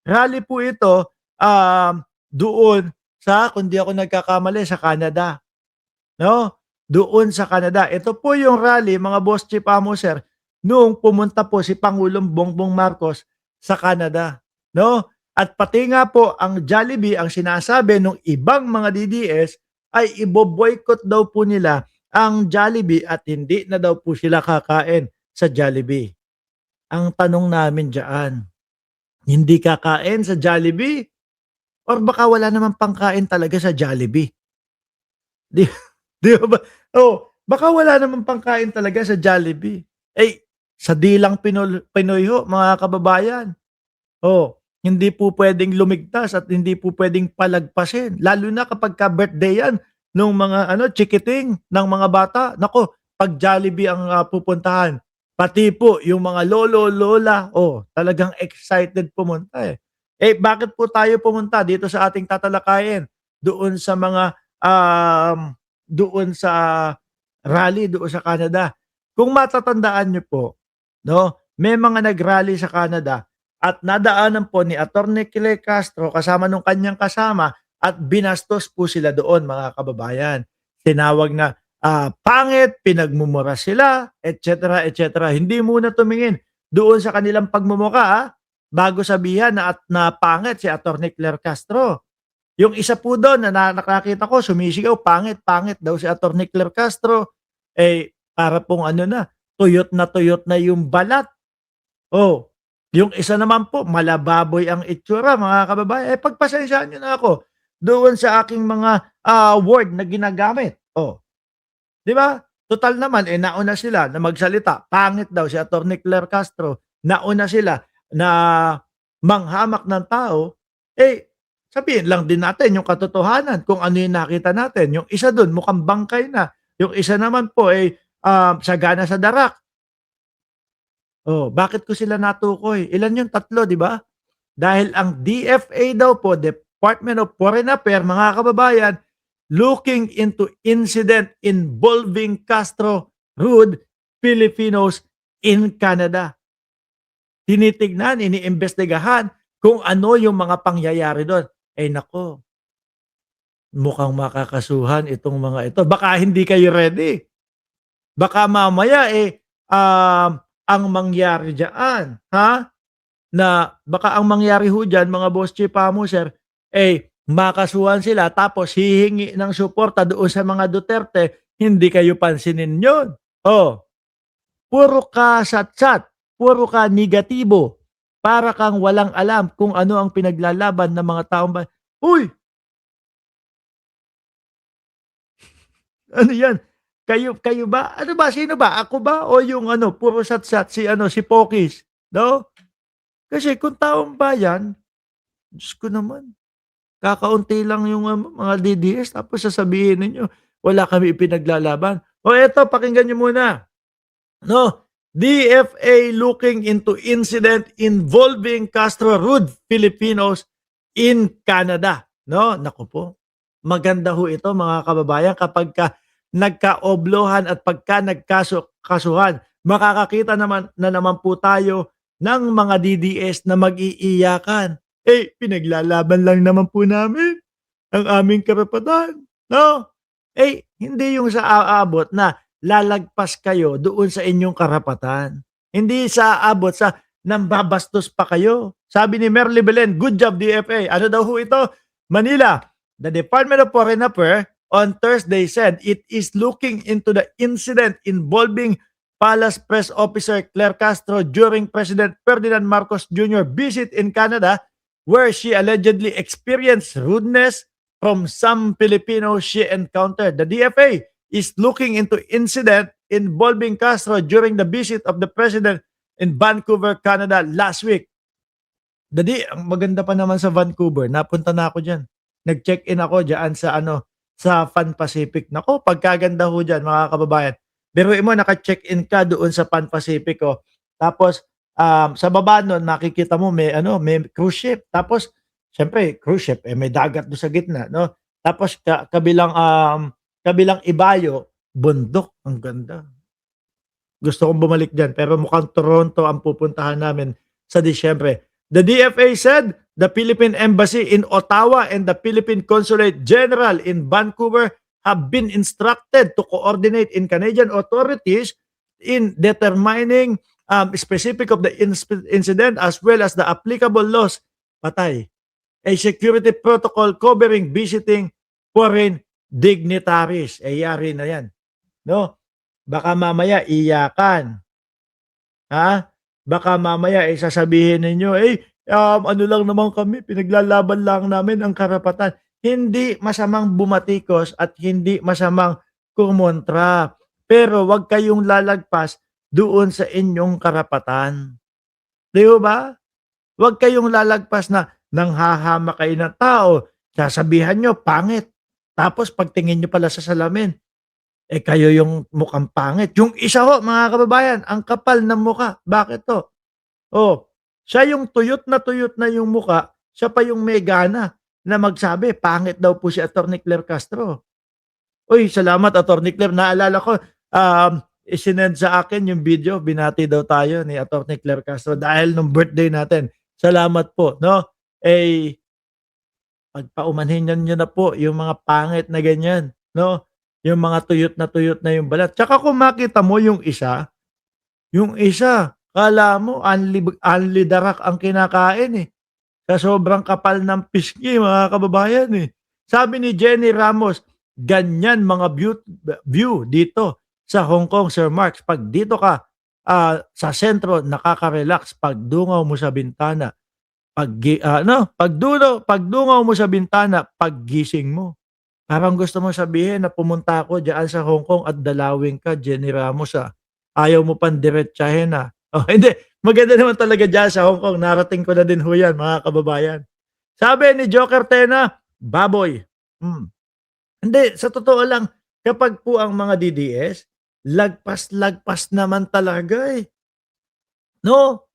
rally po ito, doon sa kung di ako nagkakamali sa Canada, 'no? Doon sa Canada. Ito po yung rally mga boss chief amo sir, noong pumunta po si Pangulong Bongbong Marcos sa Canada, 'no? At pati nga po ang Jollibee ang sinasabi nung ibang mga DDS ay ibo-boycott daw po nila ang Jollibee at hindi na daw po sila kakain sa Jollibee. Ang tanong namin diyan, hindi kakain sa Jollibee or baka wala namang pangkain talaga sa Jollibee? 'Di 'di ba? Oh, baka wala namang pangkain talaga sa Jollibee. Eh, sa dilang Pinoy ho mga kababayan. Oh, hindi po puwedeng lumigtas at hindi po puwedeng palagpasin lalo na kapagka birthday 'yan nung mga ano, chikiting ng mga bata. Naku, 'pag Jollibee ang, pupuntahan, pati po yung mga lolo, lola, oh, talagang excited pumunta, eh. Eh, bakit po tayo pumunta dito sa ating tatalakayin? Doon sa mga, doon sa rally doon sa Canada. Kung matatandaan niyo po, 'no, may mga nag-rally sa Canada at nadaanan po ni Attorney Claire Castro kasama nung kanyang kasama at binastos po sila doon mga kababayan. Tinawag na, pangit, pinagmumura sila, et cetera. Hindi muna tumingin doon sa kanilang pagmumukha, bago sabihan na pangit si Attorney Claire Castro. Yung isa po dun na nakakita ko sumisigaw, "Pangit, pangit" daw si Attorney Claire Castro. Eh, para pong ano na tuyot na yung balat. Oh, yung isa naman po malababoy ang itsura mga kababayan. Eh, pagpasensyahan niyo na ako doon sa aking mga, word na ginagamit. Oh, 'di ba? Tutal naman, eh, nauna sila na magsalita, pangit daw si Attorney Claire Castro, nauna sila na manghamak ng tao, eh, sabihin lang din natin yung katotohanan kung ano yung nakita natin. Yung isa dun mukhang bangkay na, yung isa naman po, ay sagana sa darak. Oh, bakit ko sila natukoy? Ilan yung tatlo, 'di ba? Dahil ang DFA daw po, Department of Foreign Affairs, mga kababayan, looking into incident involving Castro Rude Filipinos in Canada. Tinitignan, iniimbestigahan kung ano yung mga pangyayari do'n. Eh, nako, mukhang makakasuhan itong mga ito. Baka hindi kayo ready. Baka mamaya, eh, ang mangyari diyaan, na baka ang mangyari ho diyan mga boss chief amo sir, eh, makasuhan sila tapos hihingi ng suporta doon sa mga Duterte, hindi kayo pansinin yun. Oh, puro ka sat-sat, puro ka negatibo, para kang walang alam kung ano ang pinaglalaban ng mga taong "Uy, ano yan, kayo kayo ba? Ano ba, sino ba, ako ba o yung ano puro sat-sat si ano, si Pokis?" 'No? Kasi kung taong bayan, Diyos ko naman. Kakaunti lang yung, mga DDS tapos sasabihin ninyo wala kami ipinaglalaban. O eto pakinggan niyo muna, 'no, DFA looking into incident involving Castro Rude Filipinos in Canada, 'no. Naku po, maganda ho ito mga kababayan kapagka nagkaoblohan at pagka kasuhan, makakakita naman na naman po tayo ng mga DDS na mag-iiyakan. Eh, pinaglalaban lang naman po namin ang aming karapatan, 'no? Eh, hindi yung sa aabot na lalagpas kayo doon sa inyong karapatan. Hindi sa aabot sa nambabastos pa kayo. Sabi ni Merly Belen, "Good job DFA." Ano daw ho ito? Manila, the Department of Foreign Affairs on Thursday said it is looking into the incident involving Palace Press Officer Claire Castro during President Ferdinand Marcos Jr. visit in Canada, where she allegedly experienced rudeness from some Filipinos she encountered. The DFA is looking into incident involving Castro during the visit of the president in Vancouver, Canada last week. Ang maganda pa naman sa Vancouver, napunta na ako diyan. Nag-check-in ako diyan sa ano, sa Pan Pacific. Naku, pagkaganda ho diyan mga kababayan. Biruin mo naka-check-in ka doon sa Pan Pacific, oh. Tapos, sa baba nun makikita mo may ano, may cruise ship. Tapos siyempre cruise ship, eh, may dagat do'n sa gitna, 'no. Tapos kabilang ibayo, bundok. Ang ganda. Gusto kong bumalik diyan pero mukhang Toronto ang pupuntahan namin sa Disyembre. The DFA said the Philippine Embassy in Ottawa and the Philippine Consulate General in Vancouver have been instructed to coordinate in Canadian authorities in determining specific of the incident as well as the applicable laws. Patay. A security protocol covering visiting foreign dignitaries. Eh, yari na yan. No? Baka mamaya iyakan. Ha? Baka mamaya sasabihin ninyo, ano lang naman kami, pinaglalaban lang namin ang karapatan. Hindi masamang bumatikos at hindi masamang kumontra. Pero wag kayong lalagpas doon sa inyong karapatan. Di ba? Wag kayong lalagpas na nanghahama kayo ng tao, sasabihan nyo, pangit. Tapos pagtingin nyo pala sa salamin, kayo yung mukhang pangit. Yung isa ho, mga kababayan, ang kapal ng mukha. Bakit to? Oh, siya yung tuyot na yung mukha, siya pa yung may gana na magsabi, pangit daw po si Attorney Claire Castro. Uy, salamat Attorney Claire. Naalala ko, isinend sa akin yung video, binati daw tayo ni Attorney Claire Castro dahil nung birthday natin. Salamat po, no? Pagpaumanhin nyo na po yung mga pangit na ganyan, no? Yung mga tuyot na yung balat. Tsaka kung makita mo yung isa, kala mo anli darak ang kinakain eh. Sa sobrang kapal ng pisngi, mga kababayan eh. Sabi ni Jenny Ramos, ganyan mga view dito sa Hong Kong, Sir Marks. Pag dito ka sa sentro, nakaka-relax. Pag dungaw mo sa bintana, pagdungaw mo sa bintana, paggising mo. Parang gusto mo sabihin na pumunta ako diyan sa Hong Kong at dalawin ka, Jenny Ramos Ayaw mo pang diretsahin Oh, hindi. Maganda naman talaga diyan sa Hong Kong. Narating ko na din ho yan, mga kababayan. Sabi ni Joker Tena, baboy. Hindi, sa totoo lang, kapag po ang mga DDS, lagpas-lagpas naman talaga eh. No?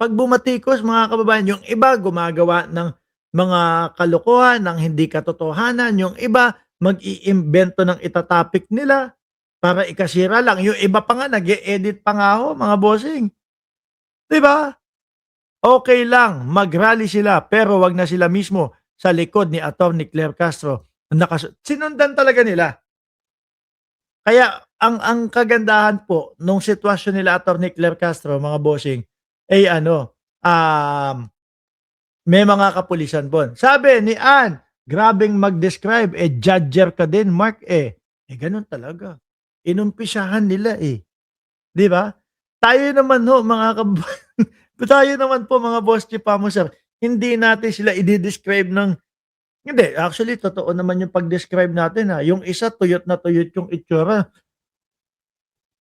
Pag bumatikos, mga kababayan, yung iba gumagawa ng mga kalokohan, ng hindi katotohanan, yung iba mag-iimbento ng itatopic nila para ikasira lang. Yung iba pa nga, nag-e-edit pa nga ho, mga bossing. 'Di ba? Okay lang, mag-rally sila, pero wag na sila mismo sa likod ni Attorney Claire Castro. Sinundan talaga nila. Kaya ang kagandahan po nung sitwasyon nila Attorney Claire Castro, mga bossing, may mga kapulisan po. Sabi ni Ann, grabeng mag-describe, judger ka din, Mark ganun talaga. Inumpisahan nila 'di ba? Tayo naman ho, mga tayo naman po, mga boss chief mo sir, hindi natin sila i-describe ng hindi, actually totoo naman yung pag-describe natin yung isa tuyot na tuyot yung itsura.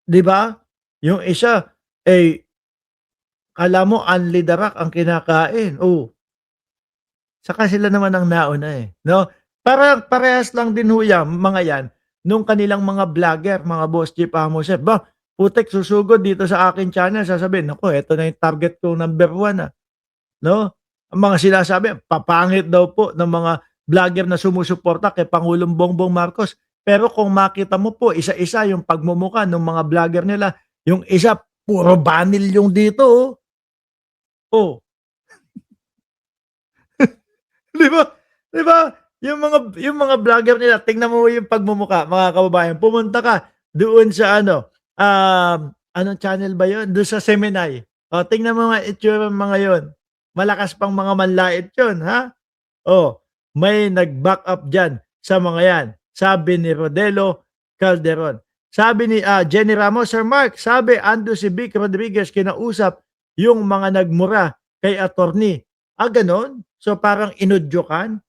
'Di ba? Yung isa, kala mo anli darak ang kinakain. Saka sila naman ang nauna no? Parehas lang din ho yan, mga yan, nung kanilang mga vlogger, mga boss chief mo sir. Putek, susugod dito sa akin channel, sasabihin, naku, eto na yung target ko number 1 no? Ang mga sinasabi, papangit daw po ng mga vlogger na sumusuporta kay Pangulong Bongbong Marcos. Pero kung makita mo po, isa-isa yung pagmumukha ng mga vlogger nila, yung isa, puro banil yung dito. Oh. 'Di ba? 'Di ba? Yung mga vlogger nila, tingnan mo yung pagmumukha, mga kababayan. Pumunta ka doon sa anong channel ba 'yon? Doon sa Seminay. Tingnan mo nga itsura ng mga 'yon. Malakas pang mga manlait 'yon, ha? May nag-back up diyan sa mga 'yan. Sabi ni Rodelo Calderon. Sabi ni Jenny Ramos, Sir Mark, sabi ando si Vic Rodriguez kinausap yung mga nagmura kay attorney. Gano'n? So parang inudyokan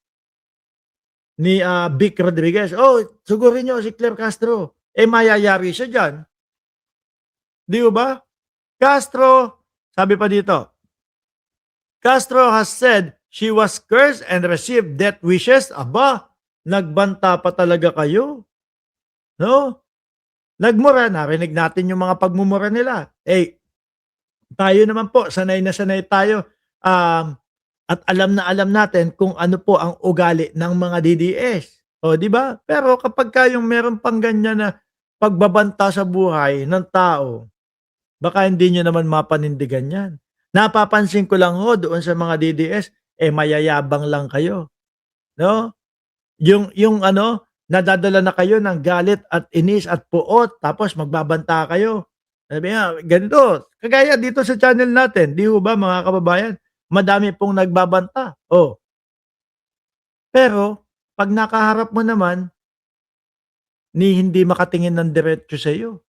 ni Vic Rodriguez. Sugurin niyo si Claire Castro. Mayayari siya diyan. Di ba? Castro, sabi pa dito, Castro has said she was cursed and received death wishes. Aba, nagbanta pa talaga kayo. No? Nagmura, narinig natin yung mga pagmumura nila. Tayo naman po, sanay na sanay tayo. At alam na alam natin kung ano po ang ugali ng mga DDS. Di ba? Pero kapag yung meron pang ganyan na pagbabanta sa buhay ng tao, baka hindi nyo naman mapanindigan yan. Napapansin ko lang doon sa mga DDS, eh, mayayabang lang kayo, 'no? Yung ano, nadadala na kayo ng galit at inis at puot tapos magbabanta kayo. Sabi nga ganito, kagaya dito sa channel natin, 'di ho ba mga kababayan, madami pong nagbabanta, oh. Pero 'pag nakaharap mo naman, ni hindi makatingin ng diretso sa'yo.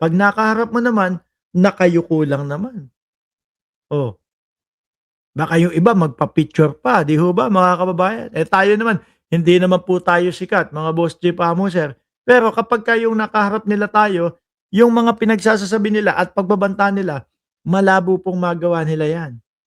'Pag nakaharap mo naman, nakayuko lang naman. Oh, baka yung iba magpa-picture pa, 'di ho ba mga kababayan? Eh, tayo naman, hindi naman po tayo sikat mga Boss Jeep Amo Sir. Pero kapagka yung nakaharap nila tayo, yung mga pinagsasasabi nila at pagbabanta nila, malabo pong magawa nila 'yan.